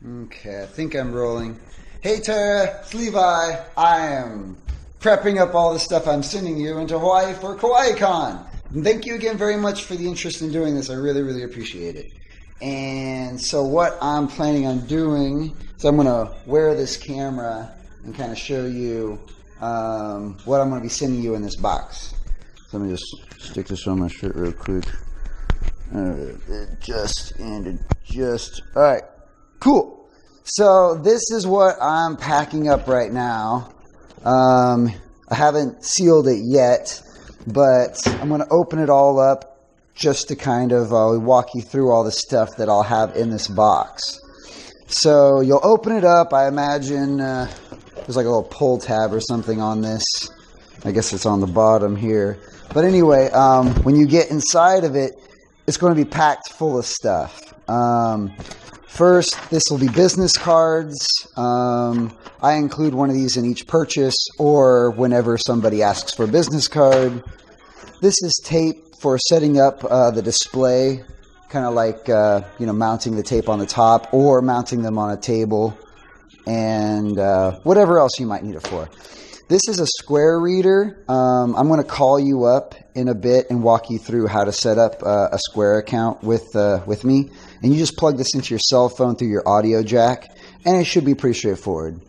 Okay, I think I'm rolling. Hey Tara, it's Levi. I am prepping up all the stuff I'm sending you into Hawaii for Kawaii Kon. And thank you again very much for the interest in doing this. I really, really appreciate it. And so what I'm planning on doing is I'm going to wear this camera and kind of show you what I'm going to be sending you in this box. So let me just stick this on my shirt real quick. Just. All right. Cool. So this is what I'm packing up right now. I haven't sealed it yet, but I'm going to open it all up just to kind of walk you through all the stuff that I'll have in this box. So you'll open it up. I imagine there's like a little pull tab or something on this. I guess it's on the bottom here. But anyway, when you get inside of it, it's going to be packed full of stuff. First, this will be business cards. I include one of these in each purchase or whenever somebody asks for a business card. This is tape for setting up the display, kind of like mounting the tape on the top or mounting them on a table and whatever else you might need it for. This is a square reader. I'm going to call you up in a bit and walk you through how to set up a Square account with me. And you just plug this into your cell phone through your audio jack, and it should be pretty straightforward.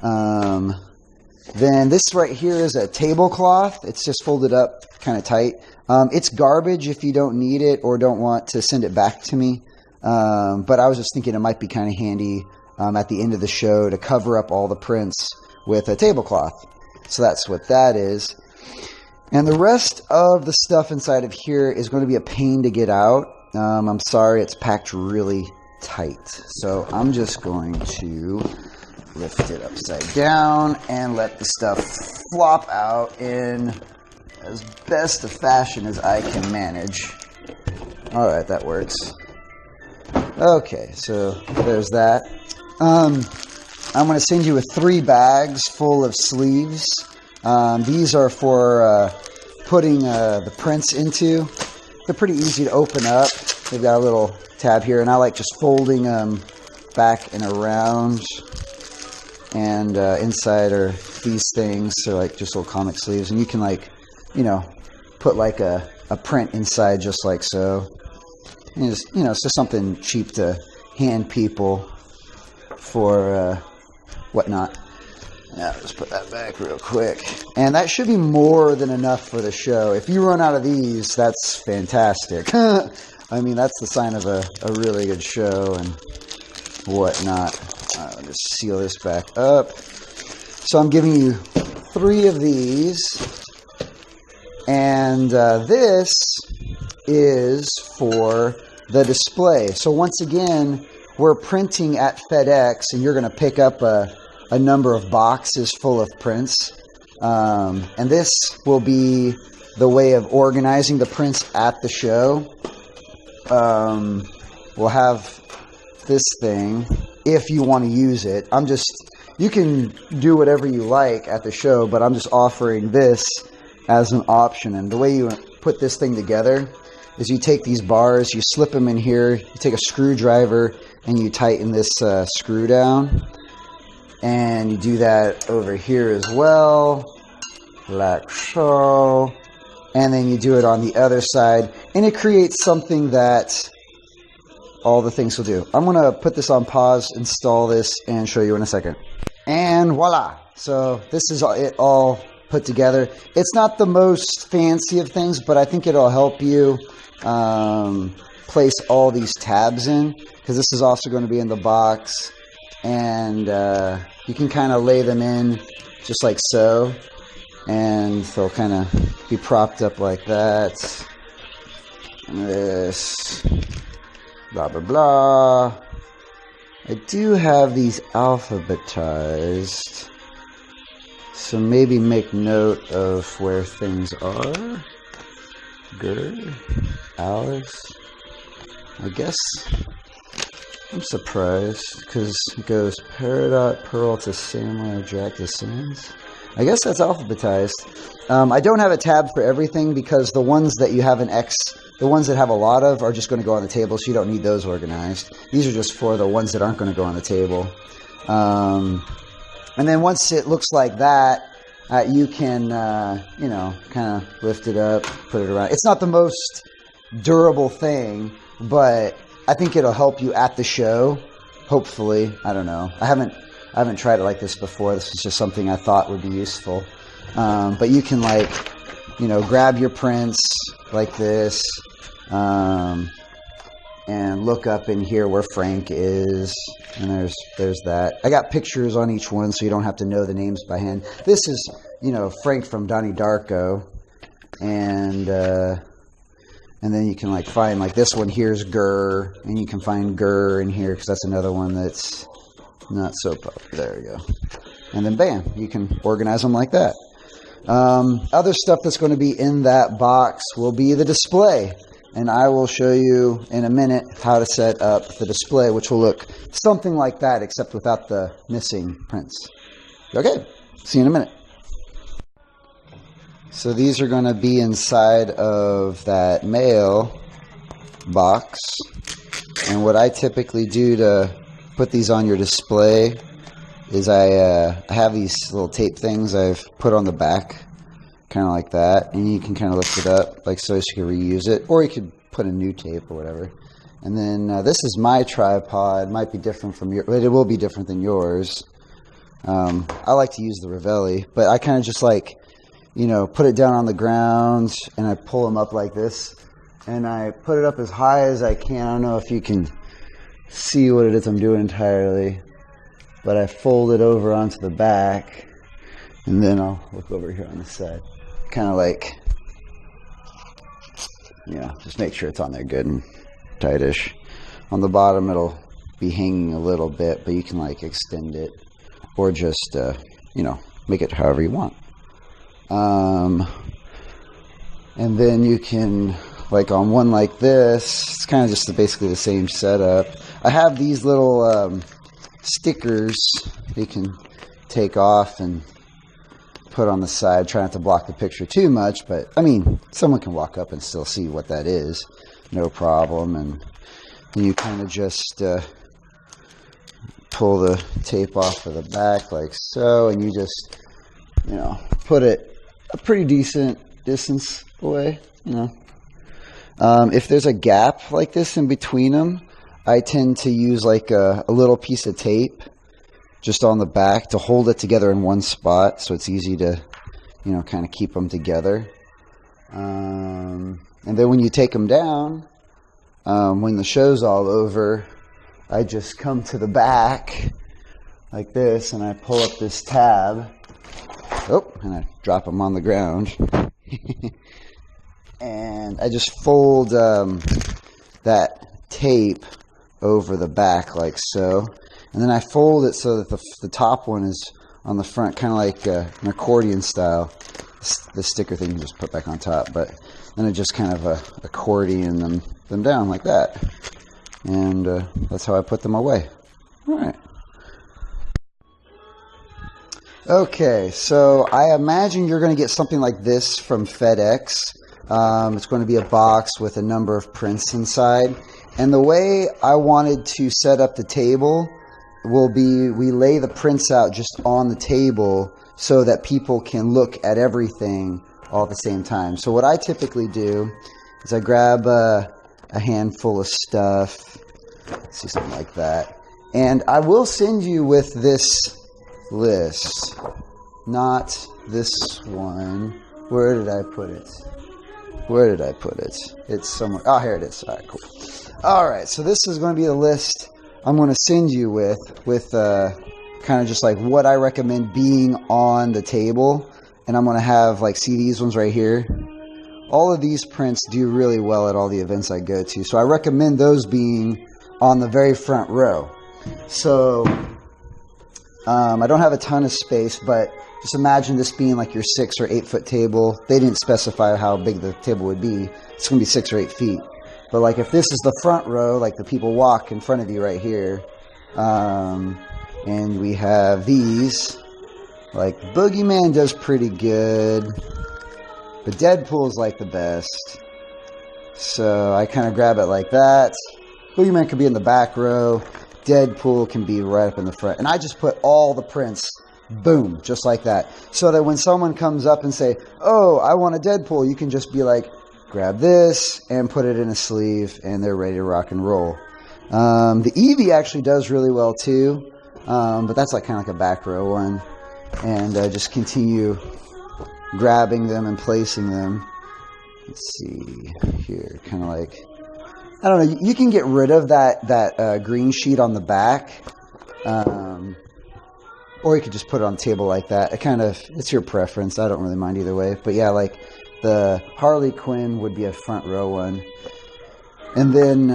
Then this right here is a tablecloth. It's just folded up kind of tight. It's garbage if you don't need it or don't want to send it back to me. But I was just thinking it might be kind of handy at the end of the show to cover up all the prints with a tablecloth. So that's what that is. And the rest of the stuff inside of here is going to be a pain to get out. I'm sorry, it's packed really tight. So I'm just going to lift it upside down and let the stuff flop out in as best a fashion as I can manage. All right, that works. Okay, so there's that. I'm going to send you with 3 bags full of sleeves. These are for putting the prints into. They're pretty easy to open up. They've got a little tab here, and I like just folding them back and around. And inside are these things, so like just little comic sleeves. And you can put like a print inside just like so. And it's just something cheap to hand people for whatnot. Now, just put that back real quick. And that should be more than enough for the show. If you run out of these, that's fantastic. I mean, that's the sign of a really good show and whatnot. I'll just seal this back up. So I'm giving you 3 of these. And this is for the display. So once again, we're printing at FedEx, and you're going to pick up a number of boxes full of prints. And this will be the way of organizing the prints at the show. We'll have this thing if you want to use it. You can do whatever you like at the show, but I'm just offering this as an option. And the way you put this thing together is you take these bars, you slip them in here, you take a screwdriver, and you tighten this screw down. And you do that over here as well, like so. And then you do it on the other side. And it creates something that all the things will do. I'm going to put this on pause, install this, and show you in a second. And voila! So this is it all put together. It's not the most fancy of things, but I think it'll help you place all these tabs in, because this is also going to be in the box. And you can kind of lay them in just like so, and they'll kind of be propped up like that. And this, blah, blah, blah. I do have these alphabetized, so maybe make note of where things are. Good. Alice. I guess I'm surprised, because it goes Peridot, Pearl to Samurai, Jack to Sands. I guess that's alphabetized. I don't have a tab for everything because the ones that you have an X, the ones that have a lot of are just going to go on the table, so you don't need those organized. These are just for the ones that aren't going to go on the table. And then once it looks like that, you can, you know, kind of lift it up, put it around. It's not the most durable thing, but I think it'll help you at the show. Hopefully. I don't know. I haven't tried it like this before. This is just something I thought would be useful. But you can, like, you know, grab your prints like this, and look up in here where Frank is, and there's that. I got pictures on each one, so you don't have to know the names by hand. This is, you know, Frank from Donnie Darko, and then you can, like, find, like, this one here's Gurr, and you can find Gurr in here because that's another one that's not so popular. There we go. And then bam, you can organize them like that. Other stuff that's going to be in that box will be the display. And I will show you in a minute how to set up the display, which will look something like that, except without the missing prints. Okay, see you in a minute. So these are going to be inside of that mail box. And what I typically do to put these on your display is I have these little tape things I've put on the back, kind of like that, and you can kind of lift it up like so you can reuse it, or you could put a new tape or whatever. And then this is my tripod. Might be different from your, but it will be different than yours. I like to use the Ravelli, but I kind of just, like, you know, put it down on the ground and I pull them up like this, and I put it up as high as I can. I don't know if you can see what it is I'm doing entirely, but I fold it over onto the back, and then I'll look over here on the side, kind of like, you know, just make sure it's on there good and tightish. On the bottom it'll be hanging a little bit, but you can, like, extend it or just you know, make it however you want. And then you can, like, on one like this, it's kind of just basically the same setup. I have these little stickers you can take off and put on the side. Try not to block the picture too much, but I mean, someone can walk up and still see what that is, no problem. And you kind of just pull the tape off of the back like so, and you just, you know, put it a pretty decent distance away, you know. If there's a gap like this in between them, I tend to use, like, a little piece of tape just on the back to hold it together in one spot, so it's easy to, you know, kind of keep them together. And then when you take them down, when the show's all over, I just come to the back like this, and I pull up this tab. Oh, and I drop them on the ground. And I just fold that tape over the back like so, and then I fold it so that the top one is on the front, kind of like an accordion style. The sticker thing you just put back on top, but then I just kind of accordion them down like that, and that's how I put them away. All right. Okay, so I imagine you're going to get something like this from FedEx. It's going to be a box with a number of prints inside. And the way I wanted to set up the table will be, we lay the prints out just on the table so that people can look at everything all at the same time. So what I typically do is I grab a handful of stuff, let's see, something like that. And I will send you with this list, not this one. Where did I put it? Where did I put it? It's somewhere. Oh, here it is. All right, cool. All right, so this is going to be the list I'm going to send you with kind of just like what I recommend being on the table. And I'm going to have, like, see these ones right here? All of these prints do really well at all the events I go to. So I recommend those being on the very front row. So I don't have a ton of space, but just imagine this being like your 6 or 8 foot table. They didn't specify how big the table would be. It's going to be 6 or 8 feet. But, like, if this is the front row, like the people walk in front of you right here, and we have these, Like, Boogeyman does pretty good, but Deadpool's like the best. So I kind of grab it like that. Boogeyman could be in the back row. Deadpool can be right up in the front. And I just put all the prints, boom, just like that. So that when someone comes up and say, oh, I want a Deadpool, you can just be like, grab this and put it in a sleeve, and they're ready to rock and roll. The Eevee actually does really well too, but that's like kind of like a back row one. And just continue grabbing them and placing them. Let's see here, kind of like, I don't know, you can get rid of that green sheet on the back, or you could just put it on the table like that. It's your preference. I don't really mind either way. But yeah, like the Harley Quinn would be a front row one. And then,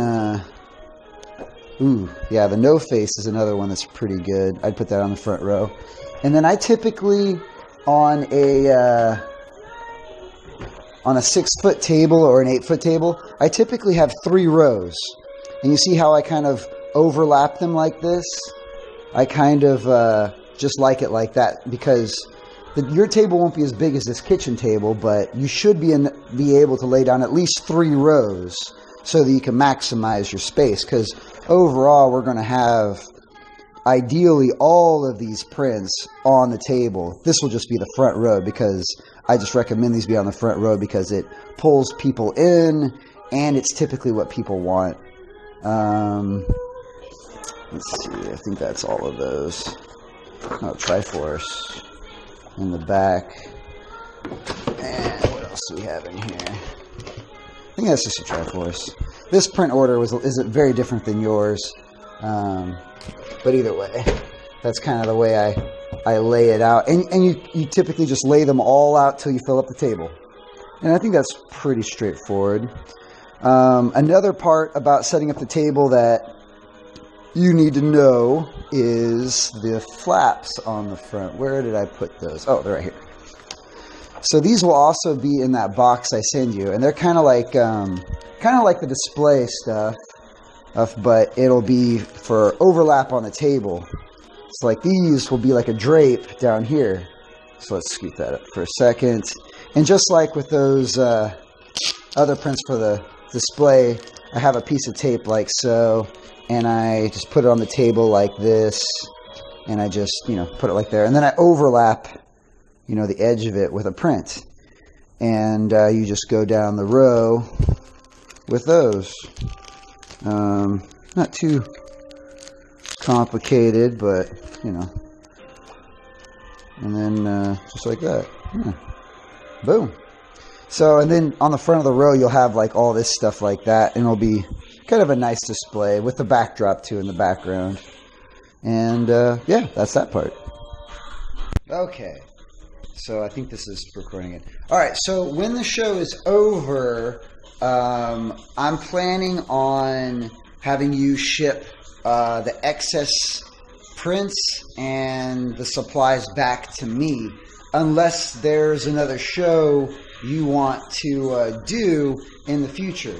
yeah, the No Face is another one that's pretty good. I'd put that on the front row. And then I typically, on a 6-foot table or an 8-foot table, I typically have 3 rows. And you see how I kind of overlap them like this? I kind of just like it like that, because your table won't be as big as this kitchen table, but you should be able to lay down at least 3 rows so that you can maximize your space. Because overall, we're going to have, ideally, all of these prints on the table. This will just be the front row, because I just recommend these be on the front row because it pulls people in, and it's typically what people want. Let's see, I think that's all of those. Oh, Triforce in the back. And what else do we have in here? I think that's just a Triforce. This print order isn't very different than yours. But either way, that's kind of the way I lay it out. And you typically just lay them all out till you fill up the table. And I think that's pretty straightforward. Another part about setting up the table that you need to know is the flaps on the front. Where did I put those? Oh, they're right here. So these will also be in that box I send you, and they're kind of like the display stuff, but it'll be for overlap on the table. So like these will be like a drape down here. So let's scoot that up for a second. And just like with those other prints for the display, I have a piece of tape like so, and I just put it on the table like this, and I just, put it like there. And then I overlap, the edge of it with a print. And you just go down the row with those. Not too complicated, but, And then just like that. Yeah. Boom. So, and then on the front of the row, you'll have like all this stuff like that, and it'll be kind of a nice display with the backdrop too in the background. And yeah, that's that part. Okay. So I think this is recording it. All right. So when the show is over, I'm planning on having you ship the excess prints and the supplies back to me, unless there's another show you want to do in the future.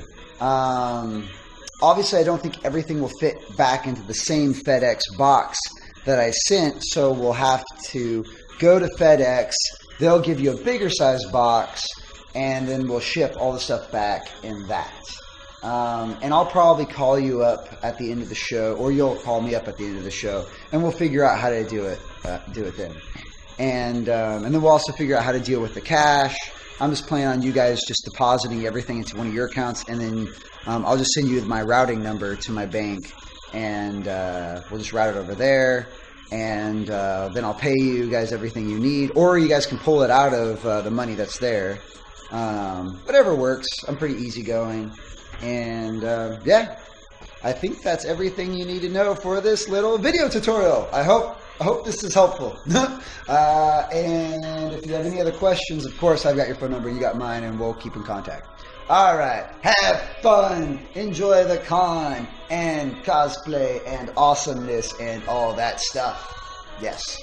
Obviously, I don't think everything will fit back into the same FedEx box that I sent, so we'll have to go to FedEx. They'll give you a bigger size box, and then we'll ship all the stuff back in that. And I'll probably call you up at the end of the show, or you'll call me up at the end of the show, and we'll figure out how to do it then. And then we'll also figure out how to deal with the cash. I'm just planning on you guys just depositing everything into one of your accounts, and then I'll just send you my routing number to my bank, and we'll just route it over there, and then I'll pay you guys everything you need, or you guys can pull it out of the money that's there. Whatever works. I'm pretty easygoing. And yeah, I think that's everything you need to know for this little video tutorial. I hope this is helpful. And if you have any other questions, of course, I've got your phone number, you got mine, and we'll keep in contact. All right, have fun, enjoy the con, and cosplay, and awesomeness, and all that stuff. Yes.